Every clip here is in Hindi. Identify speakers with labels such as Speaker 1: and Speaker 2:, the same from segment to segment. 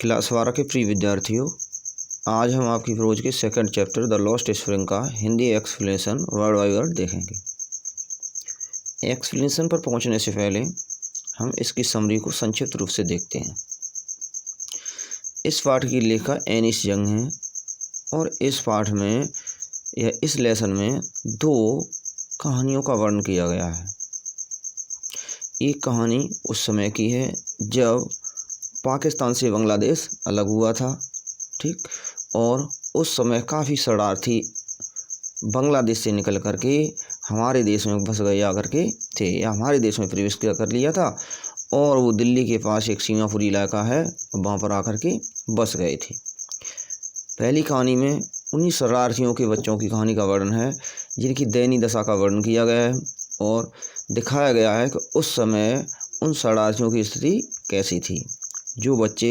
Speaker 1: क्लास 12 के प्रिय विद्यार्थियों, आज हम आपकी प्रोज के second chapter the lost spring का Hindi explanation word by word देखेंगे। एक्सप्लेनेशन पर पहुंचने से पहले हम इसकी समरी को संक्षिप्त रूप से देखते हैं। इस पाठ की लेखक एनिस यंग हैं और इस पाठ में या इस लेसन में दो कहानियों का वर्णन किया गया है। एक कहानी उस समय की है जब पाकिस्तान से बांग्लादेश अलग हुआ था, ठीक, और उस समय काफ़ी शरणार्थी बांग्लादेश से निकल करके हमारे देश में बस गए आकर के थे या हमारे देश में प्रवेश कर लिया था और वो दिल्ली के पास एक सीमापुरी इलाका है, वहाँ पर आकर के बस गए थे। पहली कहानी में उन्हीं शरणार्थियों के बच्चों की कहानी का वर्णन है जिनकी दयनीय दशा का वर्णन किया गया है और दिखाया गया है कि उस समय उन शरणार्थियों की स्थिति कैसी थी। जो बच्चे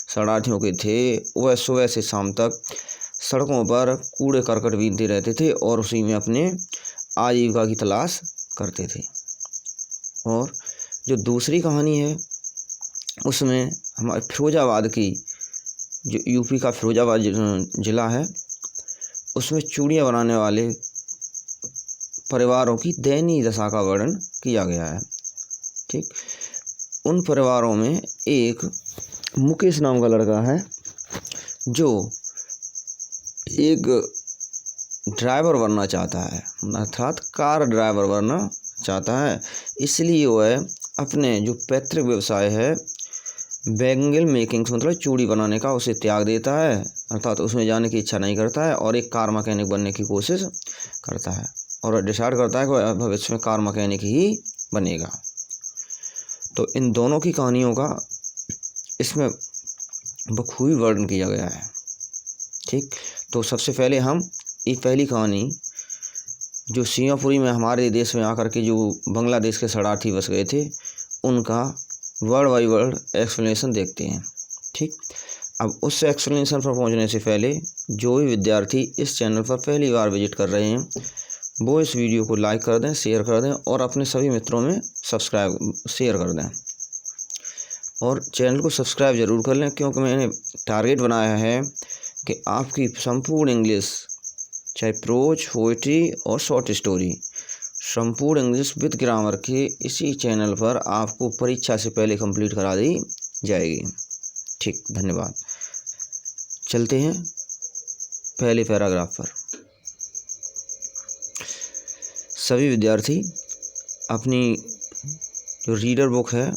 Speaker 1: शरणार्थियों के थे वह सुबह से शाम तक सड़कों पर कूड़े करकट बीनते रहते थे और उसी में अपने आजीविका की तलाश करते थे। और जो दूसरी कहानी है उसमें हमारे फिरोजाबाद की, जो यूपी का फिरोजाबाद ज़िला है, उसमें चूड़ियाँ बनाने वाले परिवारों की दयनीय दशा का वर्णन किया गया है। ठीक, उन परिवारों में एक मुकेश नाम का लड़का है जो एक ड्राइवर बनना चाहता है, अर्थात कार ड्राइवर बनना चाहता है। इसलिए वह अपने जो पैतृक व्यवसाय है बैंगल मेकिंग, मतलब चूड़ी बनाने का, उसे त्याग देता है, अर्थात उसमें जाने की इच्छा नहीं करता है और एक कार मैकेनिक बनने की कोशिश करता है और डिसाइड करता है कि वह भविष्य में कार मैकेनिक ही बनेगा। तो इन दोनों की कहानियों का इसमें बखूबी वर्णन किया गया है। ठीक, तो सबसे पहले हम ये पहली कहानी जो सीमापुरी में हमारे देश में आकर के जो बांग्लादेश के शरणार्थी बस गए थे उनका वर्ड बाय वर्ड एक्सप्लेनेशन देखते हैं। ठीक, अब उस एक्सप्लेनेशन पर पहुंचने से पहले जो भी विद्यार्थी इस चैनल पर पहली बार विजिट कर रहे हैं वो इस वीडियो को लाइक कर दें, शेयर कर दें और अपने सभी मित्रों में शेयर कर दें और चैनल को सब्सक्राइब ज़रूर कर लें, क्योंकि मैंने टारगेट बनाया है कि आपकी संपूर्ण इंग्लिश, चाहे प्रोज, पोएट्री और शॉर्ट स्टोरी, संपूर्ण इंग्लिश विद ग्रामर के इसी चैनल पर आपको परीक्षा से पहले कंप्लीट करा दी जाएगी। ठीक, धन्यवाद। चलते हैं पहले पैराग्राफ पर। सभी विद्यार्थी अपनी जो रीडर बुक है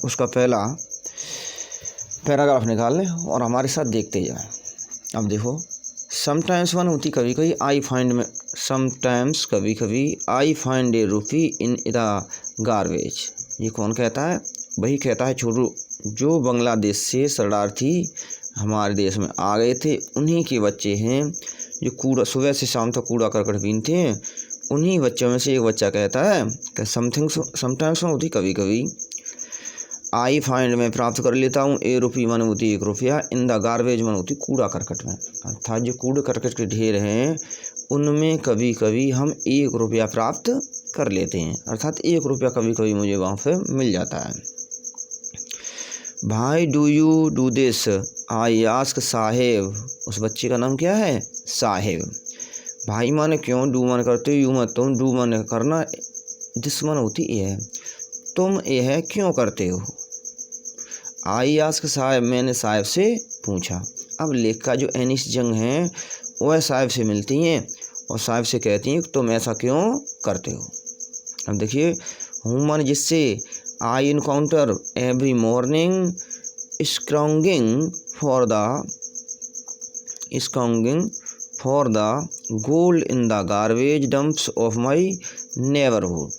Speaker 1: उसका पहला पैराग्राफ निकाल लें और हमारे साथ देखते जाएं। अब देखो, समटाइम्स वन होती कभी कभी आई फाइंड में, समटाइम्स कभी कभी आई फाइंड ए रूपी इन द गार्बेज। ये कौन कहता है? वही कहता है छोटू, जो बांग्लादेश से शरणार्थी हमारे देश में आ गए थे उन्हीं के बच्चे हैं जो कूड़ा सुबह से शाम तक कूड़ा करकट बीनते हैं। उन्हीं बच्चों में से एक बच्चा कहता है कि समटाइम्स वन होती कभी कभी आई फाइंड में प्राप्त कर लेता हूँ ए रुपी मन होती एक रुपया, इन द गार्बेज मन होती कूड़ा करकट में, अर्थात जो कूड़े करकट के ढेर हैं उनमें कभी कभी हम 1 रुपया प्राप्त कर लेते हैं, अर्थात 1 रुपया कभी कभी मुझे वहाँ पे मिल जाता है। भाई do you do this I ask साहेब। उस बच्चे का नाम क्या है? साहेब। भाई माने क्यों, डू माने करते हो, यू मत तुम, डू माने करना, दिस मन होती यह, तुम यह क्यों करते हो। आई आस्क साहब, मैंने साहब से पूछा। अब लेखिका जो एनिस यंग हैं वह साहब से मिलती हैं और साहब से कहती हैं तुम ऐसा क्यों करते हो। अब देखिए, ह्यूमन जिससे I encounter every morning scrounging for the gold in the garbage dumps of my neighbourhood.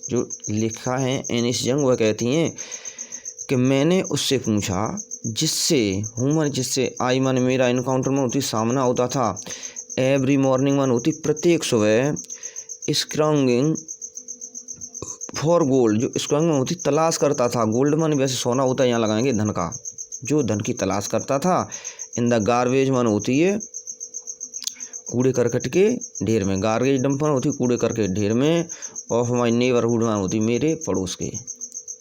Speaker 1: जो लिखा है एनिस यंग वह कहती हैं कि मैंने उससे पूछा, जिससे ह्यूमन जिससे आई मन मेरा इनकाउंटर में होती सामना होता था, एवरी मॉर्निंग मन होती प्रत्येक सुबह, स्क्रॉन्गिंग फॉर गोल्ड, जो स्क्रॉन्गिंग होती तलाश करता था, गोल्ड मन वैसे सोना होता है, यहाँ लगाएंगे धन का, जो धन की तलाश करता था। इन द गार्बेज मन होती है कूड़े करकट के ढेर में, गार्बेज डंपर होती कूड़े करकट ढेर में, ऑफ माई नेबरहुड में होती मेरे पड़ोस के।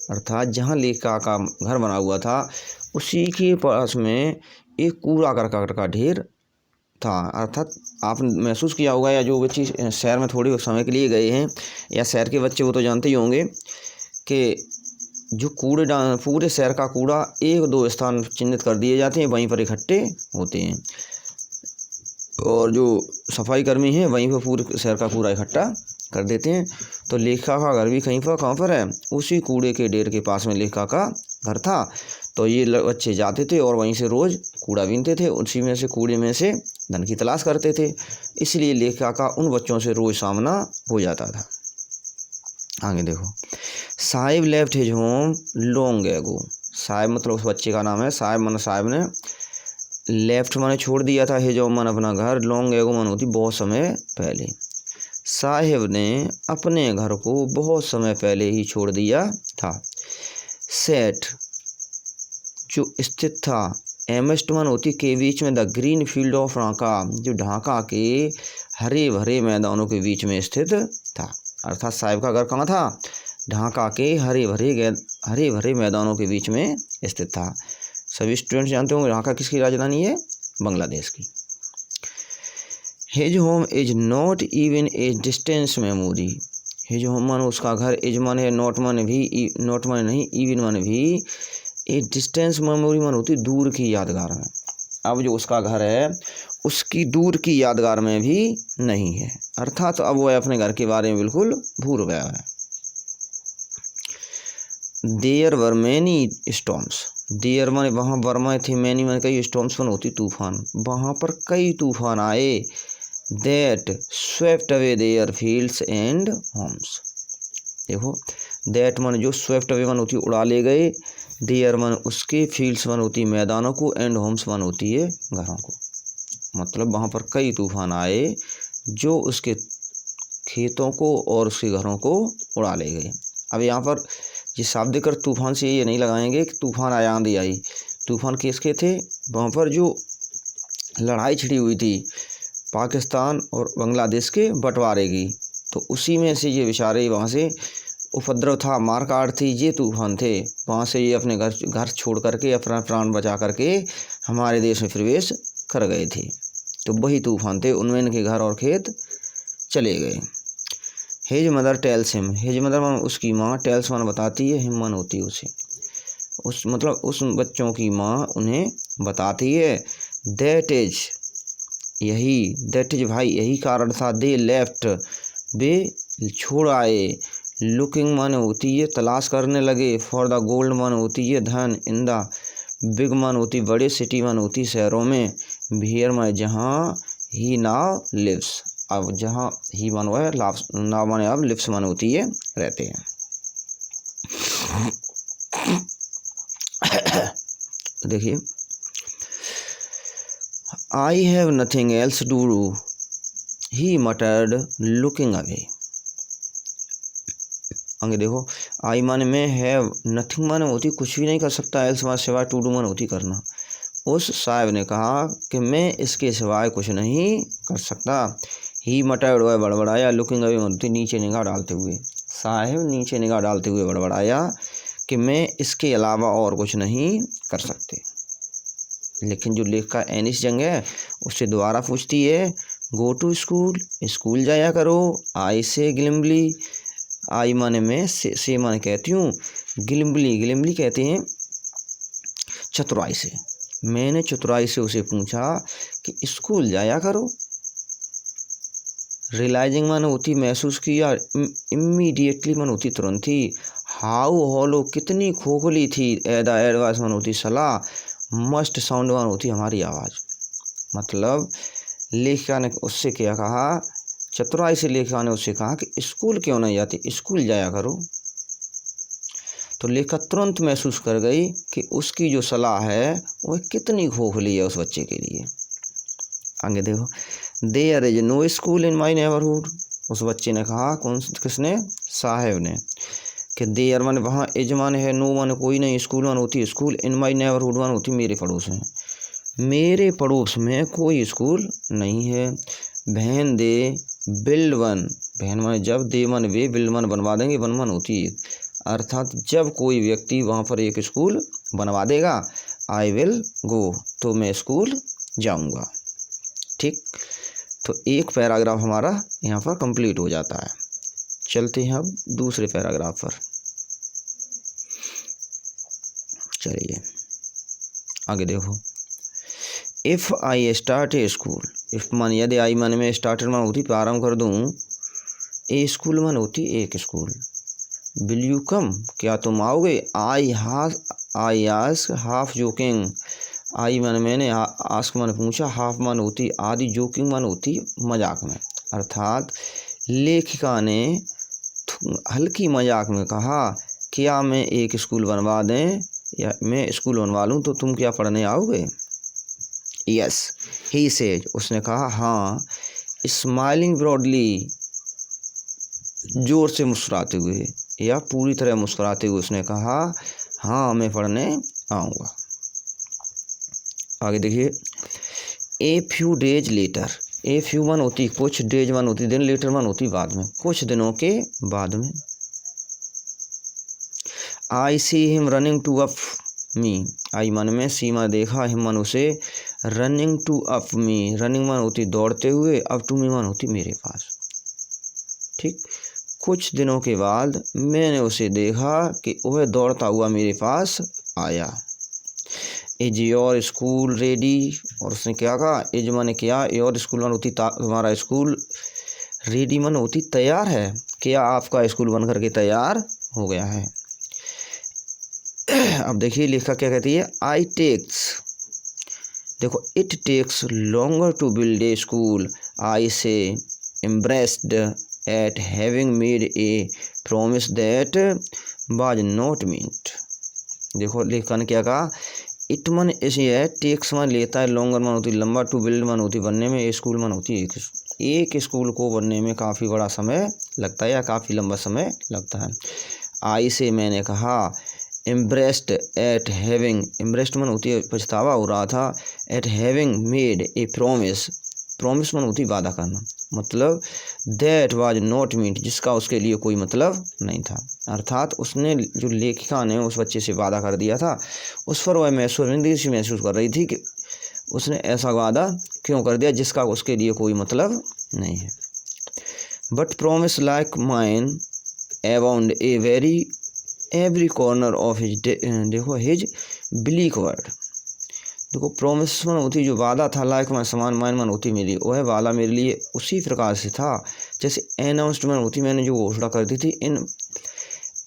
Speaker 1: अर्थात जहाँ लेखिका का घर बना हुआ था उसी के पास में एक कूड़ा करकट का ढेर था। अर्थात आपने महसूस किया होगा, या जो बच्चे शहर में थोड़े समय के लिए गए हैं या शहर के बच्चे वो तो जानते ही होंगे कि जो पूरे शहर का कूड़ा एक दो स्थान चिन्हित कर दिए जाते हैं, वहीं पर इकट्ठे होते हैं और जो सफाई कर्मी हैं वहीं पर पूरे शहर का कूड़ा इकट्ठा कर देते हैं। तो लेखिका का घर भी कहाँ पर है, उसी कूड़े के ढेर के पास में लेखिका का घर था। तो ये बच्चे जाते थे और वहीं से रोज़ कूड़ा बीनते थे, उसी में से कूड़े में से धन की तलाश करते थे। इसलिए लेखिका का उन बच्चों से रोज़ सामना हो जाता था। आगे देखो, Sahib left his home long ago. Sahib मतलब उस बच्चे का नाम है, साहिब माने साहिब ने, लेफ्ट माने छोड़ दिया था, हिज होम माने अपना घर, लॉन्ग एगो माने होती बहुत समय पहले। साहिब ने अपने घर को बहुत समय पहले ही छोड़ दिया था। सेट जो स्थित था, एमएस्ट माने होती के बीच में, the green field of Dhaka जो ढाका के हरे भरे मैदानों के बीच में स्थित था। अर्थात साहिब का घर कहाँ था, ढाका के हरे भरे मैदानों के बीच में स्थित था। सभी स्टूडेंट्स जानते होंगे ढाका किसकी राजधानी है, बांग्लादेश की। His home is not even a distance memory. His home माने उसका घर, इज माने नॉट माने भी, नॉट माने नहीं, इवन माने भी, ए डिस्टेंस मेमोरी माने होती दूर की यादगार में। अब जो उसका घर है उसकी दूर की यादगार में भी नहीं है, अर्थात अब वह अपने घर के बारे में बिल्कुल भूल गया है। There were many storms. There माने वहाँ, वर माने थे, मैनी माने कई, स्टॉर्म्स माने होती तूफान। वहाँ पर कई तूफान आए। That swept away their fields and homes. देखो, दैट माने जो, स्वेप्ट अवे माने होती उड़ा ले गए, देयर माने उसके, फील्ड्स माने होती मैदानों को, एंड होम्स माने होती है घरों को। मतलब वहाँ पर कई तूफान आए जो उसके खेतों को और उसके घरों को उड़ा ले गए। अब यहाँ पर ये शाब्दिक अर्थ तूफान से ये नहीं लगाएंगे कि तूफान आया, आंधी आई। तूफान किसके थे, वहाँ पर जो लड़ाई छिड़ी हुई थी पाकिस्तान और बांग्लादेश के बंटवारे की, तो उसी में से ये बेचारे वहाँ से उपद्रव था, मारकाट थी, ये तूफान थे। वहाँ से ये अपने घर छोड़ करके, अपना प्राण बचा करके हमारे देश में प्रवेश कर गए थे। तो वही तूफान थे, उनमें इनके घर और खेत चले गए। His mother tells him. His mother माने उसकी माँ, टेल्स माने बताती है, हिम माने होती है उसे, उस मतलब उस बच्चों की माँ उन्हें बताती है। दैट इज यही, दैट इज भाई यही कारण था, दे लेफ्ट वे छोड़ आए, लुकिंग माने होती है तलाश करने लगे, फॉर द गोल्ड माने होती है धन, इन द बिग माने होती बड़े, सिटी माने होती शहरों में, हियर माने जहाँ, ही नाउ लिव्स अब जहाँ, ही माने है, नाउ माने अब, लिव्स माने होती है रहते हैं। देखिए, I have nothing else to do, he muttered looking away. आगे देखो, आई माने में, हैव, नथिंग माने होती कुछ भी नहीं कर सकता, एल्स माने सिवाय, टू डू माने होती करना। उस साहिब ने कहा कि मैं इसके सिवाय कुछ नहीं कर सकता। ही मटर्ड वह बड़बड़ाया, लुकिंग अवे होती नीचे निगाह डालते हुए। साहिब नीचे निगाह डालते हुए बड़बड़ाया कि मैं इसके अलावा और कुछ नहीं कर सकते। लेकिन जो लेखिका एनिस जंग है उससे दोबारा पूछती है, गो टू स्कूल, स्कूल जाया करो। आई से ग्लिम्बली, आई माने में, से माने कहती हूँ, ग्लिम्बली, ग्लिम्बली कहते हैं चतुराई से। मैंने चतुराई से उसे पूछा कि स्कूल जाया करो। रियलाइजिंग माने होती महसूस किया, इमीडिएटली माने होती तुरंत ही, हाउ हॉलो कितनी खोखली थी, एड एडवाइस माने होती सलाह, मस्ट साउंड माने होती हमारी आवाज़। मतलब लेखिका ने उससे क्या कहा, चतुराई से लेखिका ने उससे कहा कि स्कूल क्यों नहीं जाती, स्कूल जाया करो। तो लेखिका तुरंत महसूस कर गई कि उसकी जो सलाह है वह कितनी खोखली है उस बच्चे के लिए। आगे देखो, there is no school in my neighbourhood. उस बच्चे ने कहा, किसने, साहिब ने, कि देयर माने वहाँ, इज माने है, नो माने कोई नहीं, स्कूल माने होती है स्कूल, इन माई नेबरहुड माने होती मेरे पड़ोस में, मेरे पड़ोस में कोई स्कूल नहीं है। बहन दे बिल्ड वन, बहन माने जब, दे माने वे, बिल्ड माने बनवा देंगे, वन माने होती है अर्थात जब कोई व्यक्ति वहाँ पर एक स्कूल बनवा देगा, आई विल गो, तो मैं स्कूल जाऊँगा। ठीक, तो एक पैराग्राफ हमारा यहाँ पर कंप्लीट हो जाता है। चलते हैं अब दूसरे पैराग्राफ पर। चलिए आगे देखो। If I start A school, if मन यदि आई मन में स्टार्टेड मन होती प्रारंभ कर दूँ, ए स्कूल मन होती एक स्कूल, विल यू कम क्या तुम आओगे, आई आस्क हाफ जोकिंग, आई मन मैंने आस्क मन पूछा, हाफ मन होती आधी, जोकिंग मन होती मजाक में। अर्थात लेखिका ने हल्की मजाक में कहा, क्या मैं एक स्कूल बनवा दें या मैं स्कूल बनवा लूँ तो तुम क्या पढ़ने आओगे। यस ही सेड, उसने कहा हाँ, स्माइलिंग ब्रॉडली, जोर से मुस्कुराते हुए या पूरी तरह मुस्कुराते हुए उसने कहा हाँ मैं पढ़ने आऊँगा। आगे देखिए। A few days later, a few मन होती कुछ, डेज मन होती दिन, लेटर मन होती बाद में, कुछ दिनों के बाद में। I see him running to up me, I मन में, सी मन देखा, हिम मन उसे, running to up me, running मन होती दौड़ते हुए, अप टू मी मन होती मेरे पास। ठीक, कुछ दिनों के बाद मैंने उसे देखा कि वह दौड़ता हुआ मेरे पास आया। इज योर स्कूल रेडी, और उसने क्या कहा, इज मन क्या, योर स्कूल मन होती हमारा स्कूल, रेडी मन होती तैयार है, क्या आपका स्कूल बन करके तैयार हो गया है। अब देखिए लेखक क्या कहती है, आई टेक्स, देखो, it takes longer to build a school, I say embarrassed at having made a promise that was not meant. देखो लेखक ने क्या कहा, इट मन ऐसी है, टेक्स मन लेता है, लॉन्गर मन होती लंबा, टू बिल्ड मन होती बनने में, ए स्कूल मन होती एक स्कूल को बनने में काफ़ी बड़ा समय लगता है या काफ़ी लंबा समय लगता है। आई से मैंने कहा, एम्ब्रेस्ड एट हैविंग, एम्ब्रेस्ड मन होती है पछतावा हो रहा था, eight having made a promise, promise मन होती वादा करना, मतलब दैट वाज नॉट मीट, जिसका उसके लिए कोई मतलब नहीं था। अर्थात उसने, जो लेखिका ने उस बच्चे से वादा कर दिया था, उस पर वह महसूस कर रही थी कि उसने ऐसा वादा क्यों कर दिया जिसका उसके लिए कोई मतलब नहीं है। But promise like mine abound a very every corner of his, देखो हिज ब्लीक वर्ड, देखो प्रॉमिस मन होती जो वादा था, लाइक मन समान, माइन मन होती मेरी, वह वाला मेरे लिए उसी प्रकार से था जैसे अनाउंस्ड मन होती मैंने जो घोषणा कर दी थी, इन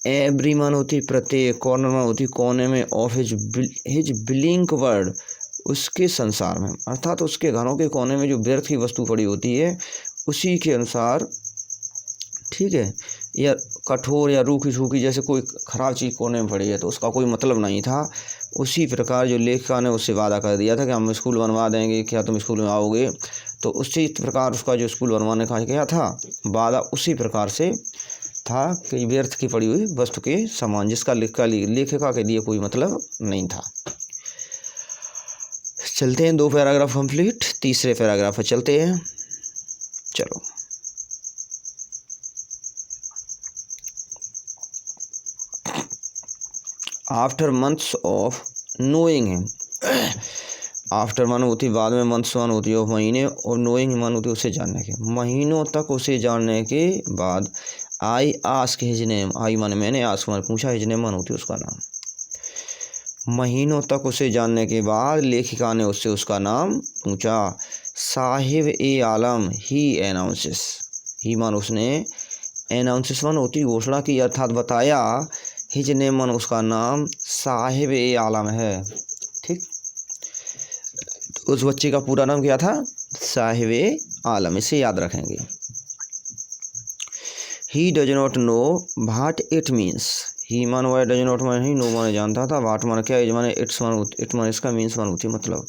Speaker 1: एवरी मन होती प्रत्येक, कॉर्नर मन होती कोने में, ऑफ हिज ब्लिंक वर्ड, उसके संसार में, अर्थात उसके घरों के कोने में जो व्यर्थ की वस्तु पड़ी होती है उसी के अनुसार, ठीक है, या कठोर या रूखी सूखी जैसे कोई खराब चीज़ कोने में पड़ी है तो उसका कोई मतलब नहीं था, उसी प्रकार जो लेखिका ने उससे वादा कर दिया था कि हम स्कूल बनवा देंगे, क्या तुम स्कूल में आओगे, तो उसी प्रकार उसका जो स्कूल बनवाने का क्या था वादा, उसी प्रकार से था कि व्यर्थ की पड़ी हुई वस्तु के समान, जिसका लेखिका के लिए कोई मतलब नहीं था। चलते हैं, 2 पैराग्राफ कंप्लीट, तीसरे पैराग्राफ पर चलते हैं। चलो, after months of knowing him, after मन होती बाद में, मंथ्स मन होती है महीने, और नोइंग मन होती है उसे जानने के, महीनों तक उसे जानने के बाद, आई आस्क हिज नेम, आई मन मैंने, आस्क मन पूछा, हिज नेम मन होती उसका नाम, महीनों तक उसे जानने के बाद लेखिका ने उससे उसका नाम पूछा। साहिब ए आलम, ही अनाउंसेस, ही मन उसने, अनाउंसेस मन होती घोषणा की अर्थात बताया, हिज नेम मन उसका नाम साहिब ए आलम है। ठीक, उस बच्चे का पूरा नाम क्या था, साहिब ए आलम, इसे याद रखेंगे। He does not know what it means, he मन वह, डज नॉट मन ही, नो मन जानता था, व्हाट मन क्या, इज मन इट्स मन, इट मन इसका, मीन्स मन होती मतलब,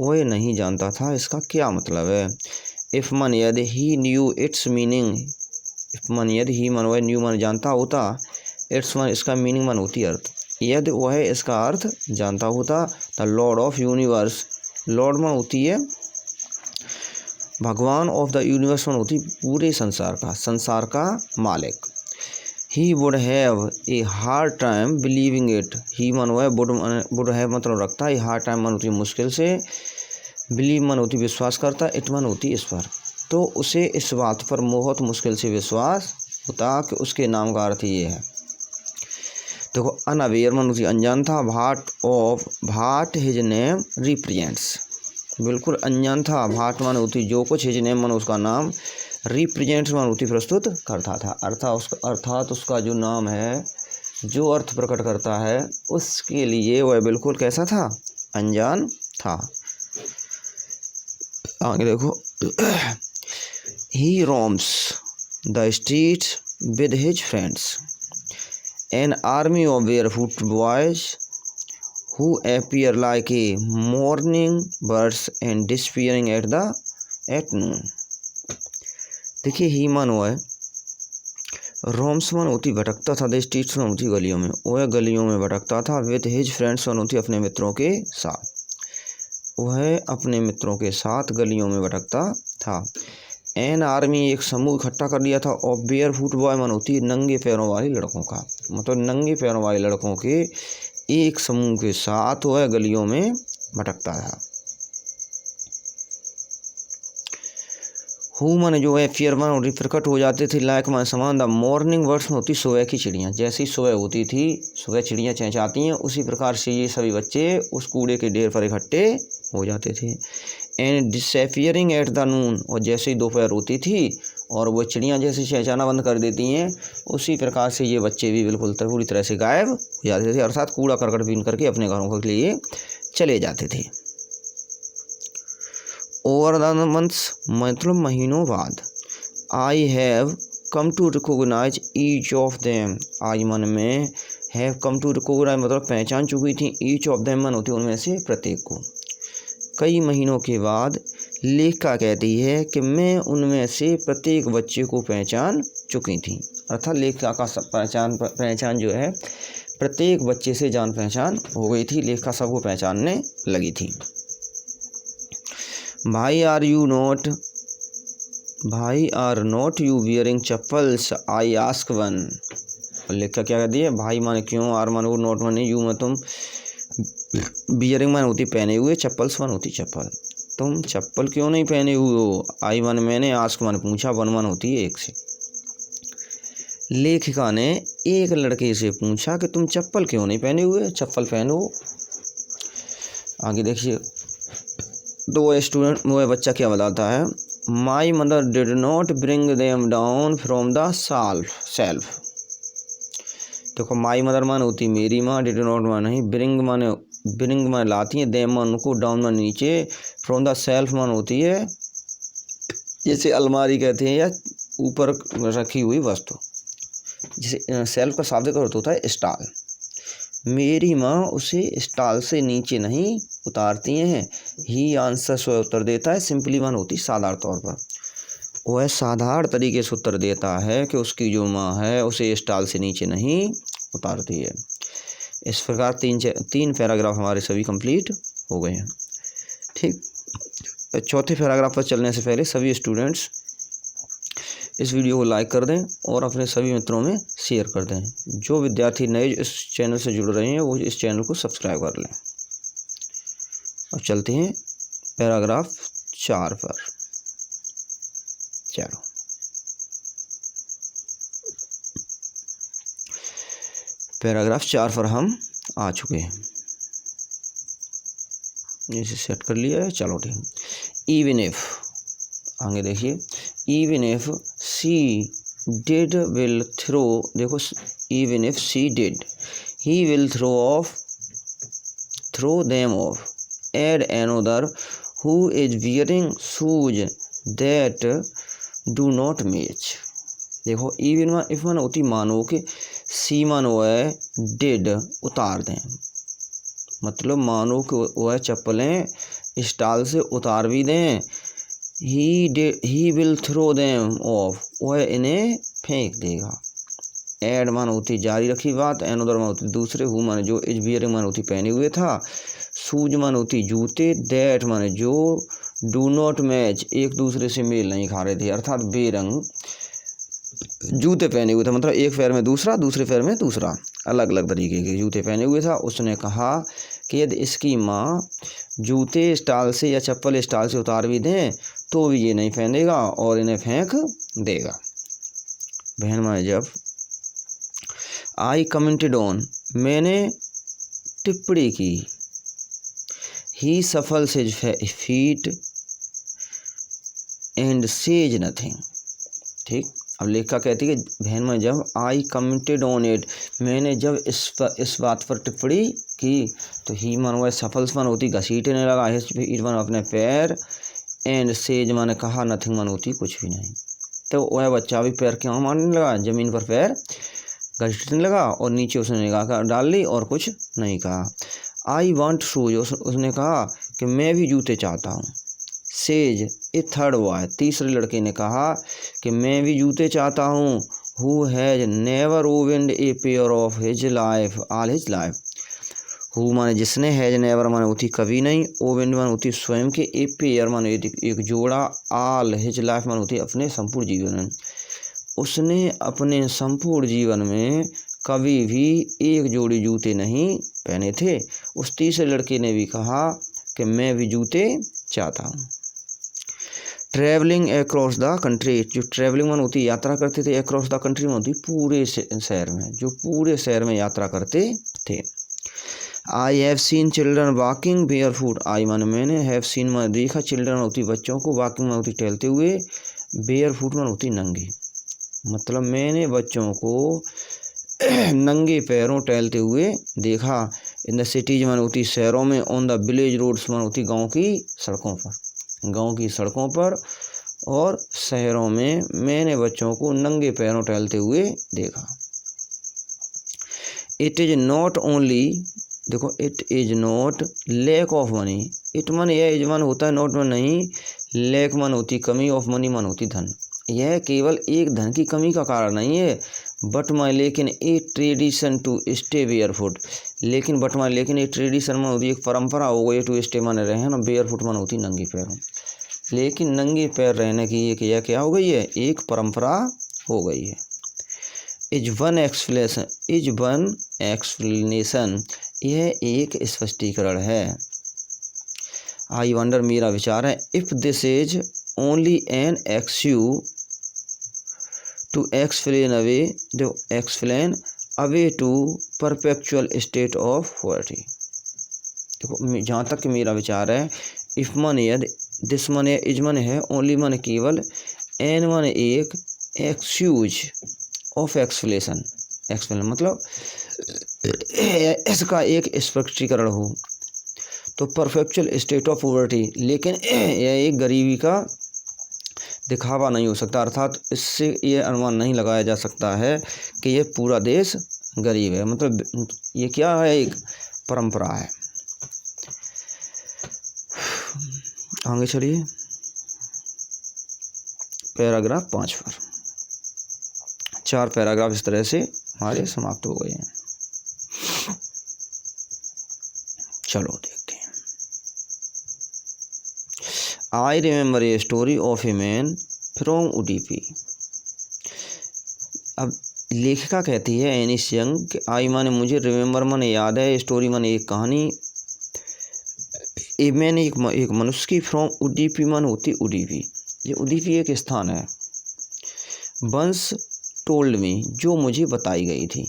Speaker 1: वह नहीं जानता था इसका क्या मतलब है। इफ मन यदि, ही न्यू इट्स मीनिंग, इफ मन यदि, ही मन वह, न्यू मन जानता होता, इट्स मन इसका मीनिंग मन होती अर्थ, यदि वह इसका अर्थ जानता होता, the Lord of universe, Lord मन होती है भगवान, ऑफ द यूनिवर्स मन होती पूरे संसार का मालिक। He would have a hard time believing it. He मन हुआ है, वुड हैव मतलब रखता है, हार्ड टाइम मन होती है मुश्किल से, बिलीव मन होती विश्वास करता, इट मन होती इस पर। तो उसे इस बात पर बहुत मुश्किल से विश्वास होता कि उसके नाम का अर्थ ये है। देखो अनअवेयर मन होती अनजान था, भाट हिज नेम रिप्रेजेंट्स, बिल्कुल अनजान था, भाट मन होती जो कुछ, हिज नेम मन उसका नाम, रिप्रेजेंट्स मन होती प्रस्तुत करता था, अर्थात उसका जो नाम है, जो अर्थ प्रकट करता है, उसके लिए वह बिल्कुल कैसा था, अनजान था। आगे देखो he roams the street with his friends, an army of barefoot boys who appear like a morning birds and disappearing at noon। देखिए ही मन है, रोम्स मन होती भटकता था, द स्ट्रीट्स मन होती गलियों में, वह गलियों में भटकता था, विद हिज फ्रेंड्स मन होती अपने मित्रों के साथ, वह अपने मित्रों के साथ गलियों में भटकता था। एन आर्मी एक समूह इकट्ठा कर लिया था, और बेयरफुट बॉय मन होती नंगे पैरों वाले लड़कों का, मतलब नंगे पैरों वाले लड़कों के एक समूह के साथ वह गलियों में भटकता था। हु मन जो है फियर मन प्रकट हो जाते थे, लाइक मन समान, द मॉर्निंग बर्ड्स में होती सुबह की चिड़ियाँ, जैसी सुबह होती थी, सुबह चिड़ियाँ चहचहाती हैं, उसी प्रकार से ये सभी बच्चे उस कूड़े के ढेर पर इकट्ठे हो जाते थे। एंड डिसअपियरिंग एट द नून, और जैसे ही दोपहर होती थी और वो चिड़ियाँ जैसे चहचहाना बंद कर देती हैं, उसी प्रकार से ये बच्चे भी बिल्कुल पूरी तरह से गायब हो जाते थे, अर्थात कूड़ा करकट बीन करके अपने घरों के लिए चले जाते थे। ओवर द मंथ्स, मतलब महीनों बाद, I have come to recognise each of them, आज मन में हैव कम टू रिकोगनाइज मतलब पहचान चुकी थी, ईच ऑफ देम मन होती उनमें से प्रत्येक को। कई महीनों के बाद लेखिका कहती है कि मैं उनमें से प्रत्येक बच्चे को पहचान चुकी थी, अर्थात लेखिका का पहचान जो है प्रत्येक बच्चे से जान पहचान हो गई थी, लेखिका सबको पहचानने लगी थी। Why are not you wearing chappals, I ask one. लेखिका क्या कहती है, भाई माने क्यों, आर माने नॉट माने यू में तुम, बियरिंग मन होती पहने हुए, चप्पल्स मन होती चप्पल, तुम चप्पल क्यों नहीं पहने हुए हो, आई मन मैंने, आस्क मन पूछा, वन मन होती है एक से। लेखिका ने एक लड़के से पूछा कि तुम चप्पल क्यों नहीं पहने हुए, चप्पल पहनो। आगे देखिए, तो वो बच्चा क्या बताता है, my mother did not bring them down from the self. देखो माई मदर मान होती मेरी माँ, डिड नॉट मान नहीं, ब्रिंग माने लाती है, देम मान उनको, डाउन मान नीचे, फ्रॉम द सेल्फ मान होती है जैसे अलमारी कहते हैं या ऊपर रखी हुई वस्तु, जैसे सेल्फ का शाब्दिक अर्थ होता है स्टॉल। मेरी माँ उसे स्टॉल से नीचे नहीं उतारती हैं। ही आंसर स्वयं उत्तर देता है, सिंपली मान होती साधारण तौर पर, वह साधारण तरीके से उत्तर देता है कि उसकी जो माँ है उसे स्टॉल से नीचे नहीं उतारती है। इस प्रकार तीन पैराग्राफ हमारे सभी कंप्लीट हो गए हैं। ठीक, चौथे पैराग्राफ पर चलने से पहले सभी स्टूडेंट्स इस वीडियो को लाइक कर दें और अपने सभी मित्रों में शेयर कर दें। जो विद्यार्थी नए इस चैनल से जुड़ रहे हैं वो इस चैनल को सब्सक्राइब कर लें। अब चलते हैं पैराग्राफ 4 पर। चलो, पैराग्राफ 4 पर हम आ चुके हैं, इसे सेट कर लिया है। चलो ठीक, इवन इफ, आगे देखिए, even if she did will throw, देखो even if she did he will throw them off, add another who is wearing shoes that do not match. देखो इवन इफ मन होती मानो कि सी मानो है डिड उतार दें, मतलब मानो कि वह चप्पलें स्टॉल से उतार भी दें। He will throw them off, वह इन्हें फेंक देगा। एड मान होती जारी रखी बात, एनोदर मान होती दूसरे, हु मान जो, इज वियरिंग मान होती पहने हुए था, शूज मान होती जूते, दैट मान जो, डू नॉट मैच एक दूसरे से मेल नहीं खा रहे थे, अर्थात बेरंग जूते पहने हुए था, मतलब एक पैर में दूसरा, दूसरे पैर में दूसरा, अलग अलग तरीके के जूते पहने हुए था। उसने कहा कि यदि इसकी माँ जूते स्टॉल से या चप्पल स्टॉल से उतार भी दें तो भी ये नहीं पहनेगा और इन्हें फेंक देगा। बहन माँ जब आई कमेंटेड ऑन, मैंने टिप्पणी की, he shuffles his feet and says nothing. ठीक, अब लेखिका कहती है कि बहन में जब आई कमेंटेड ऑन इट, मैंने जब इस बात पर टिप्पणी की, तो ही मन वह सफल्स मन होती घसीटने लगा, हिज फीट मन अपने पैर, एंड सेज माने कहा, नथिंग मन होती कुछ भी नहीं। तो वह बच्चा भी पैर क्यों मारने लगा, जमीन पर पैर घसीटने लगा और नीचे उसने निगाह डाल ली और कुछ नहीं कहा। आई वॉन्ट शूज, उसने कहा कि मैं भी जूते चाहता हूँ। सेज ए थर्ड बॉय, तीसरे लड़के ने कहा कि मैं भी जूते चाहता हूँ। Who has never owned a pair of his life all his life. Who माने जिसने, हैज नेवर माने होती कभी नहीं, ओवेंड माने होती स्वयं के, ए पेयर माने एक जोड़ा, ऑल हिज लाइफ माने होती अपने संपूर्ण जीवन में। उसने अपने संपूर्ण जीवन में कभी भी एक जोड़ी जूते नहीं पहने थे। उस तीसरे लड़के ने भी कहा कि मैं भी जूते चाहता हूँ। ट्रैवलिंग अक्रॉस द कंट्री, जो ट्रैवलिंग मन होती यात्रा करते थे, अक्रॉस द कंट्री में होती पूरे शहर में, जो पूरे शहर में यात्रा करते थे। I have seen children walking barefoot, I मन मैंने, हैव सीन मन देखा, चिल्ड्रन होती बच्चों को, वॉकिंग मन होती टहलते हुए, बेयर फुट मन होती नंगी, मतलब मैंने बच्चों को नंगे पैरों टहलते हुए देखा। इन द सिटीज मन होती शहरों में, ऑन द विलेज रोड्स मन होती गाँव की सड़कों पर, गांव की सड़कों पर और शहरों में मैंने बच्चों को नंगे पैरों टहलते हुए देखा। इट इज नॉट ओनली, देखो it is not lack of money, it मन यह यजमान होता है, नॉट मन नहीं, लैक मन होती कमी, ऑफ मनी मन होती धन। यह केवल एक धन की कमी का कारण नहीं है, बट माई लेकिन a tradition to stay barefoot, लेकिन बट माई लेकिन ए ट्रेडिशन मन होती एक परंपरा हो गई, टू स्टे माने रहे ना, बेयर फुट मन होती नंगे पैरों, लेकिन नंगे पैर रहने की एक यह क्या हो गई है, एक परंपरा हो गई है। इज वन एक्सप्लेनेशन, यह एक स्पष्टीकरण है। आई वंडर, मेरा विचार है, if this is only an excuse to explain away to perpetual state of poverty. देखो जहाँ तक मेरा विचार है, इफ मन यदि, दिस मन है, इज मन है, ओनली मन केवल, एन मन एक, एक्सक्यूज ऑफ एक्सप्लेन मतलब इसका एक स्पष्टीकरण हो, तो परफेक्चुअल स्टेट ऑफ पॉवर्टी, लेकिन यह एक गरीबी का दिखावा नहीं हो सकता, अर्थात इससे ये अनुमान नहीं लगाया जा सकता है कि ये पूरा देश गरीब है, मतलब ये क्या है, एक परंपरा है। आगे चलिए पैराग्राफ 5 पर। 4 पैराग्राफ इस तरह से हमारे समाप्त हो गए हैं। चलो देखते हैं। I remember a story of a man from Udupi. अब लेखिका कहती है एनिस यंग कि आई माने मुझे, रिमेंबर माने याद है, स्टोरी माने एक कहानी, ए मैन एक मनुष्य की, फ्रॉम उडीपी मन होती उडीपी, ये उडीपी एक स्थान है। वंस टोल्ड मी, जो मुझे बताई गई थी,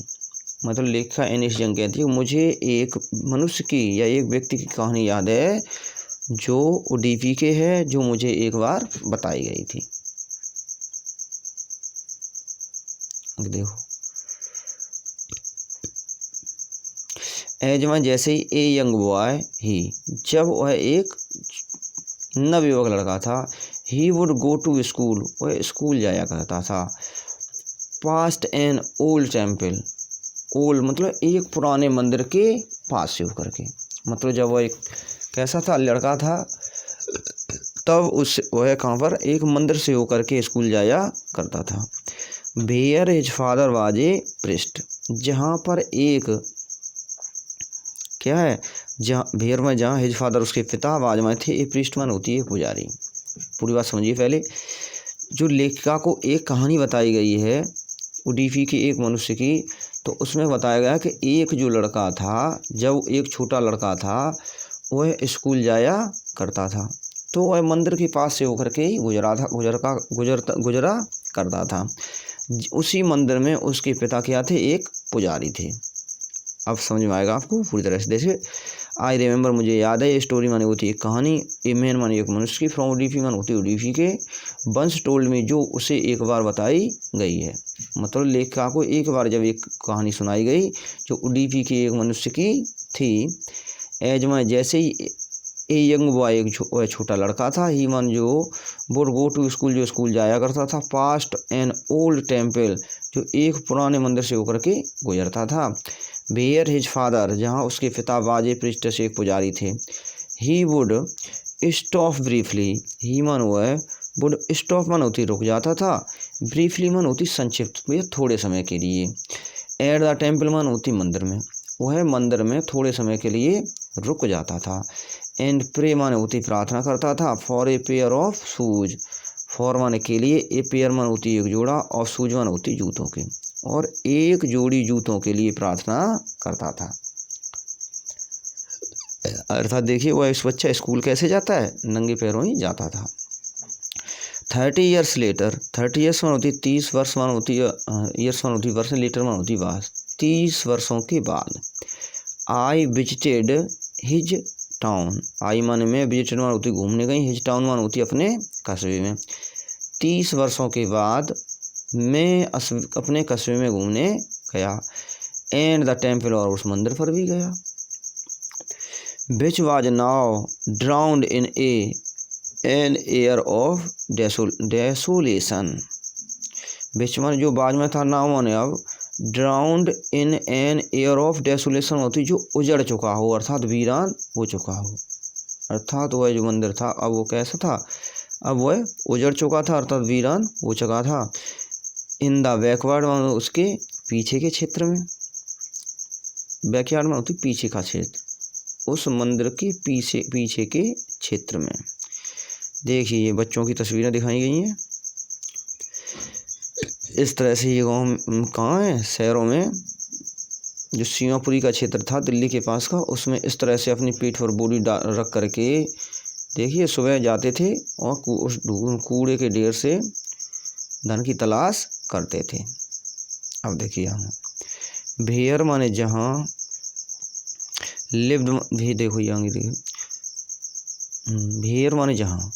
Speaker 1: मतलब लेखिका एनिस यंग कहती है मुझे एक मनुष्य की या एक व्यक्ति की कहानी याद है जो उडीपी के है, जो मुझे एक बार बताई गई थी। देखो एजमा जैसे ही, ए यंग बॉय ही, जब वह एक नवयुवक लड़का था, he would go to school, वह स्कूल जाया करता था। Past an old temple, old मतलब एक पुराने मंदिर के पास से होकर के, मतलब जब वह एक कैसा था लड़का था, तब वह कहाँ पर, एक मंदिर से होकर के स्कूल जाया करता था। Where his father was a priest, जहाँ पर एक क्या है, जहाँ वेयर में, जहाँ हिज फादर उसके पिता, वाज में थे, ए प्रिस्ट मन होती है पुजारी। पूरी बात समझिए पहले, जो लेखिका को एक कहानी बताई गई है उडीपी के एक मनुष्य की, तो उसमें बताया गया कि एक जो लड़का था, जब एक छोटा लड़का था वह स्कूल जाया करता था, तो वह मंदिर के पास से होकर के ही गुजरा करता था। उसी मंदिर में उसके पिता क्या थे, एक पुजारी थे। अब समझ में आएगा आपको पूरी तरह से। जैसे आई रिमेंबर, मुझे याद है, ये स्टोरी माने होती है एक कहानी, ए मैन माने एक मनुष्य की, फ्रॉम उडीपी माने होती है उडीपी के, वंस टोल्ड में, जो उसे एक बार बताई गई है। मतलब लेखिका को एक बार जब एक कहानी सुनाई गई जो उडीपी के एक मनुष्य की थी। एज में जैसे ही ए यंग बॉय, एक छोटा लड़का था, ही मन जो वुड गो टू स्कूल, जो स्कूल जाया करता था, पास्ट एन ओल्ड टेम्पल, जो एक पुराने मंदिर से होकर के गुजरता था। वेयर हिज फादर, जहाँ उसके पिता बाजे प्रिस्टस एक पुजारी थे। ही वुड स्टॉप ब्रीफली, ही मन वह वुड स्टॉप मन होती रुक जाता था, ब्रीफली मन होती संक्षिप्त में थोड़े समय के लिए, एट द टेम्पल मन होती मंदिर में, वह मंदिर में थोड़े समय के लिए रुक जाता था। एंड प्रे माने होती प्रार्थना करता था, for a pair of shoes, for माने के लिए, ए पेयर मन होती एक जोड़ा, और शूज मन होती जूतों के, और एक जोड़ी जूतों के लिए प्रार्थना करता था। अर्थात देखिए वह इस बच्चा स्कूल कैसे जाता है, नंगे पैरों ही जाता था। 30 ईयर्स लेटर, 30 ईयर्स मन होती 30 वर्ष मन होती है, ईयर्स मन होती वर्ष, लेटर मन होती बात, 30 वर्षों के बाद, आई विजिटेड हिज टाउन, आई माने में, विजिटेड मान होती घूमने गई, हिज टाउन मान होती अपने कस्बे में। 30 वर्षों के बाद मैं अपने कस्बे में घूमने गया, एंड द टेम्पल, और उस मंदिर पर भी गया। Which was now drowned in an air of desolation, which मान जो बाद में था, नाउ माने अब, drowned in an air of desolation होती जो उजड़ चुका हो, अर्थात वीरान हो चुका हो। अर्थात वह जो मंदिर था अब वो कैसा था, अब वह उजड़ चुका था, अर्थात वीरान हो चुका था। इन द बैकवर्ड में, उसके पीछे के क्षेत्र में, बैकयार्ड में होती पीछे का क्षेत्र, उस मंदिर के पीछे के क्षेत्र में। देखिए ये बच्चों की तस्वीरें दिखाई गई हैं। इस तरह से ये गाँव कहाँ है, शहरों में, जो सीमापुरी का क्षेत्र था दिल्ली के पास का, उसमें इस तरह से अपनी पीठ पर बोरी रख करके, देखिए सुबह जाते थे और उस कूड़े के ढेर से धन की तलाश करते थे। अब देखिए हम भेयर माने जहाँ, लिव्ड भी देखो यहाँ, देखिए भेयर माने जहाँ,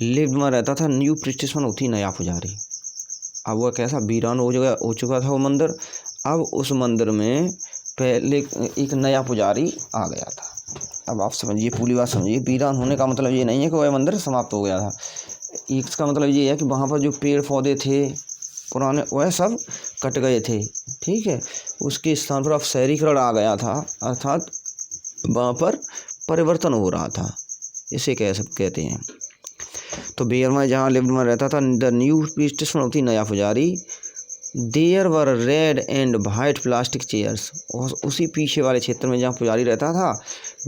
Speaker 1: लिव्ड में रहता था न्यू प्रिस्टिस मन होती नया पुजारी। अब वह कैसा वीरान हो चुका था वो मंदिर, अब उस मंदिर में पहले एक नया पुजारी आ गया था। अब आप समझिए, पूरी बात समझिए, वीरान होने का मतलब ये नहीं है कि वह मंदिर समाप्त हो गया था, इसका मतलब ये है कि वहाँ पर जो पेड़ पौधे थे पुराने वह सब कट गए थे, ठीक है, उसके स्थान पर अब शहरीकरण आ गया था, अर्थात वहाँ पर परिवर्तन हो रहा था, इसे कहते हैं। तो बेयर में जहाँ लिव्ड में रहता था, द न्यू प्रीस्टिस में होती नया पुजारी, there were red and white plastic chairs, और उसी पीछे वाले क्षेत्र में जहाँ पुजारी रहता था,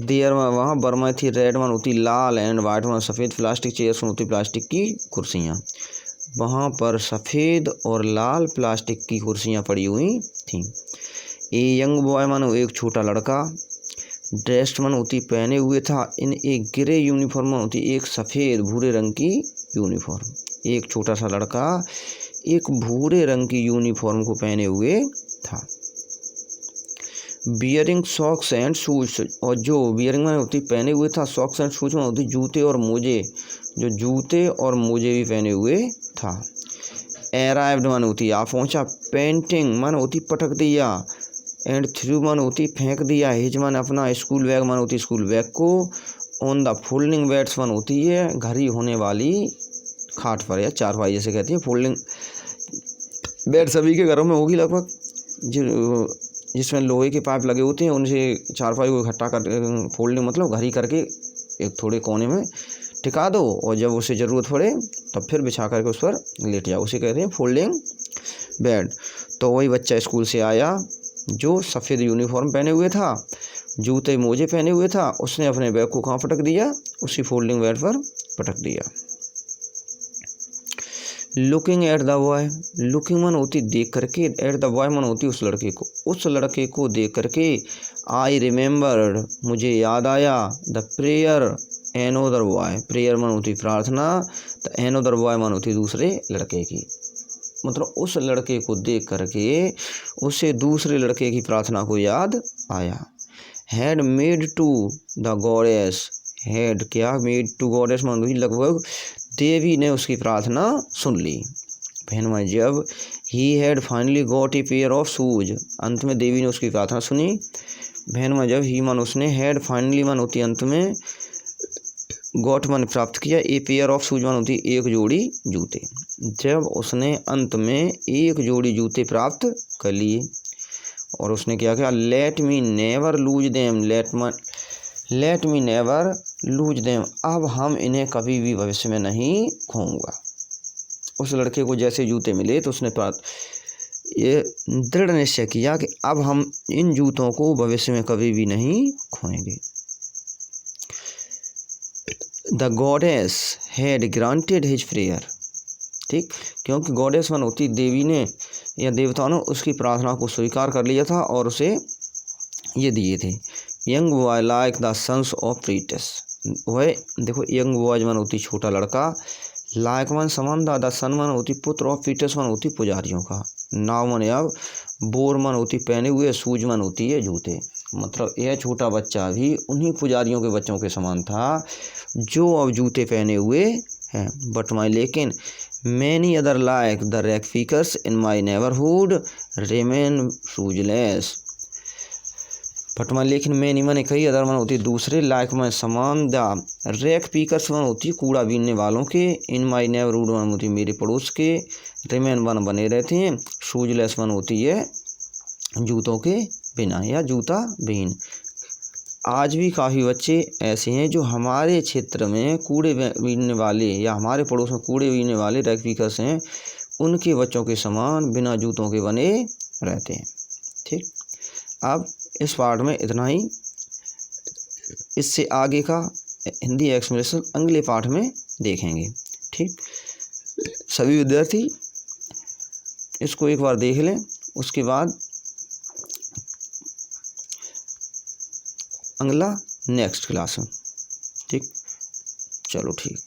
Speaker 1: देयर में वहाँ बर्मा थी, रेड वन होती लाल, एंड वाइट वन सफ़ेद, प्लास्टिक चेयर्स में होती प्लास्टिक की कुर्सियाँ, वहाँ पर सफ़ेद और लाल प्लास्टिक की कुर्सियाँ पड़ी हुई थीं। ए यंग बॉय मानो एक छोटा लड़का, ड्रेस्ड मन होती पहने हुए था, इन एक ग्रे यूनिफॉर्म होती एक सफ़ेद भूरे रंग की यूनिफॉर्म, एक छोटा सा लड़का एक भूरे रंग की यूनिफॉर्म को पहने हुए था। बियरिंग सॉक्स एंड शूज, और जो बियरिंग में होती पहने हुए था, सॉक्स एंड शूज में होती जूते और मोजे, जो जूते और मोजे भी पहने हुए था। अराइव्ड मन होती आ पहुँचा, पेंटिंग मन होती पटक दिया, एंड थ्रू मन होती फेंक दिया, हिज मन अपना स्कूल बैग मन होती स्कूल बैग को, ऑन द फोल्डिंग बेड्स मन होती है घरी होने वाली खाट पर या चारपाई जैसे कहती है। फोल्डिंग बेड सभी के घरों में होगी लगभग, जिसमें लोहे के पाइप लगे होते हैं, उनसे चारपाई को इकट्ठा कर, फोल्डिंग मतलब घरी करके एक थोड़े कोने में टिका दो, और जब उसे ज़रूरत पड़े तब फिर बिछा करके उस पर लेट जाओ, उसे कहते हैं फोल्डिंग बेड। तो वही बच्चा स्कूल से आया जो सफ़ेद यूनिफॉर्म पहने हुए था, जूते मोजे पहने हुए था, उसने अपने बैग को कहाँ पटक दिया, उसी फोल्डिंग बेड पर पटक दिया। Looking at the boy, looking मन होती देख करके, एट द बॉय मन होती उस लड़के को, उस लड़के को देख करके। आई रिमेंबर्ड, मुझे याद आया। The prayer another boy, prayer मन होती प्रार्थना, द एनोदर बॉय मन होती दूसरे लड़के की। मतलब उस लड़के को देख करके उसे दूसरे लड़के की प्रार्थना को याद आया। Had made to the goddess, had क्या, मेड टू गॉडेस मान हुई लगभग देवी ने उसकी प्रार्थना सुन ली। बहन में जब he had finally got a pair of shoes, अंत में देवी ने उसकी प्रार्थना सुनी। बहन में जब ही मन उसने, हैड फाइनली मन होती अंत में, गॉट मन प्राप्त किया, ए पेयर ऑफ शूज मन होती एक जोड़ी जूते। जब उसने अंत में एक जोड़ी जूते प्राप्त कर लिए और उसने क्या किया, let me never lose them, let me never lose them, अब हम इन्हें कभी भी भविष्य में नहीं खोऊंगा। उस लड़के को जैसे जूते मिले तो उसने ये दृढ़ निश्चय किया कि अब हम इन जूतों को भविष्य में कभी भी नहीं खोएंगे। The goddess had granted his prayer, ठीक, क्योंकि गॉडेस मन होती देवी ने या देवताओं ने उसकी प्रार्थना को स्वीकार कर लिया था और उसे ये दिए थे। Young boy like the sons of priests, वह देखो यंग बॉय मन होती छोटा लड़का, लाइक मन समान, द सन मन होती पुत्र, और पीटस मन होती पुजारियों का, नाव मन अब, बोर मन होती पहने हुए, सूज मन होती है जूते। मतलब यह छोटा बच्चा भी उन्हीं पुजारियों के बच्चों के समान था जो अब जूते पहने हुए हैं। बट माई, लेकिन many other like the ragpickers in my neighbourhood remain shoeless, but my, लेकिन मैनी मन कई अदर मन होती दूसरे, लाइक मन समान, द रैक पीकर्स मन होती कूड़ा बीनने वालों के, इन माई नेबरहुड मन होती मेरे पड़ोस के, रिमेन वन बने रहते हैं, शूजलेस मन होती है जूतों के बिना या जूता बीन। आज भी काफ़ी बच्चे ऐसे हैं जो हमारे क्षेत्र में कूड़े बीनने वाले या हमारे पड़ोस में कूड़े बीनने वाले रैक पीकर्स हैं, उनके बच्चों के समान बिना जूतों के बने रहते हैं। ठीक, अब इस पार्ट में इतना ही, इससे आगे का हिंदी एक्सप्रेशन अगले पार्ट में देखेंगे। ठीक, सभी विद्यार्थी इसको एक बार देख लें, उसके बाद अगला नेक्स्ट क्लास में। ठीक, चलो ठीक।